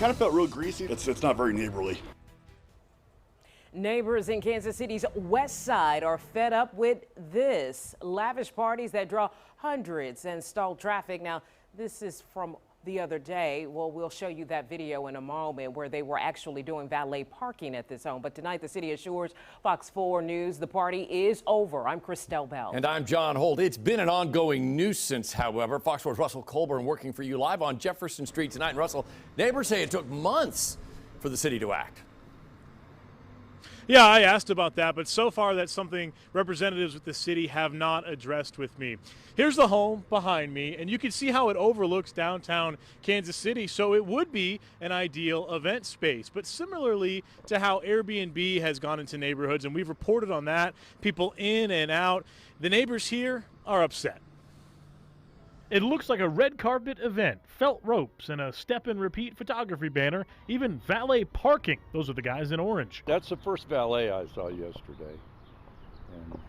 kind of felt real greasy. It's not very neighborly. Neighbors in Kansas City's west side are fed up with this. Lavish parties that draw hundreds and stall traffic. Now, this is from the other day. Well, we'll show you that video in a moment where they were actually doing valet parking at this home. But tonight, the city assures Fox 4 News the party is over. I'm Christelle Bell. And I'm John Holt. It's been an ongoing nuisance, however. Fox 4's Russell Colburn working for you live on Jefferson Street tonight. And Russell, neighbors say it took months for the city to act. Yeah, I asked about that, but so far that's something representatives with the city have not addressed with me. Here's the home behind me, and you can see how it overlooks downtown Kansas City, so it would be an ideal event space. But similarly to how Airbnb has gone into neighborhoods, and we've reported on that, people in and out, the neighbors here are upset. It looks like a red carpet event, felt ropes and a step and repeat photography banner, even valet parking. Those are the guys in orange. That's the first valet I saw yesterday. And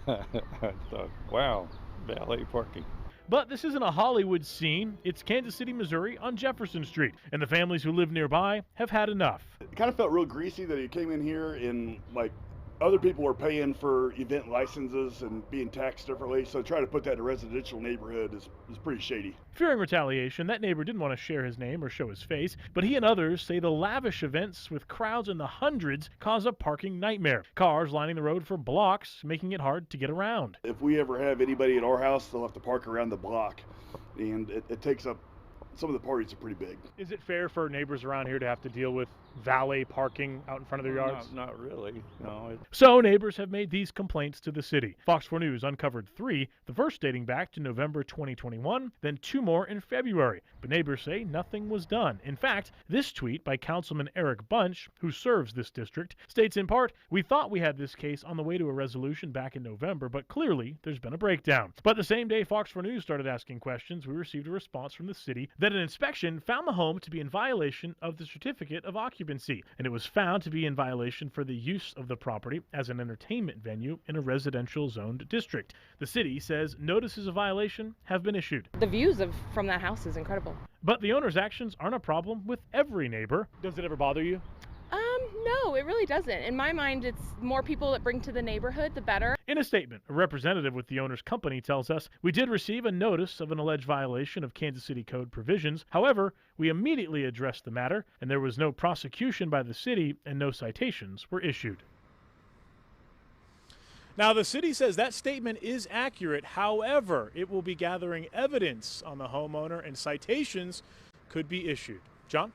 I thought, wow, valet parking. But this isn't a Hollywood scene. It's Kansas City, Missouri on Jefferson Street. And the families who live nearby have had enough. It kind of felt real greasy that he came in here and like other people were paying for event licenses and being taxed differently, so to try to put that in a residential neighborhood is pretty shady. Fearing retaliation, that neighbor didn't want to share his name or show his face, but he and others say the lavish events with crowds in the hundreds cause a parking nightmare. Cars lining the road for blocks, making it hard to get around. If we ever have anybody at our house, they'll have to park around the block, and it takes up, some of the parties are pretty big. Is it fair for neighbors around here to have to deal with valet parking out in front of their yards? Not really, no. So neighbors have made these complaints to the city. Fox 4 News uncovered 3, the first dating back to November 2021, then 2 more in February. But neighbors say nothing was done. In fact, this tweet by Councilman Eric Bunch, who serves this district, states in part, "We thought we had this case on the way to a resolution back in November, but clearly there's been a breakdown." But the same day Fox 4 News started asking questions, we received a response from the city that an inspection found the home to be in violation of the certificate of occupancy, and it was found to be in violation for the use of the property as an entertainment venue in a residential zoned district. The city says notices of violation have been issued. The views from that house is incredible. But the owner's actions aren't a problem with every neighbor. Does it ever bother you? No, it really doesn't. In my mind, it's more people that bring to the neighborhood, the better. In a statement, a representative with the owner's company tells us, "We did receive a notice of an alleged violation of Kansas City Code provisions. However, we immediately addressed the matter, and there was no prosecution by the city and no citations were issued." Now, the city says that statement is accurate. However, it will be gathering evidence on the homeowner and citations could be issued. John?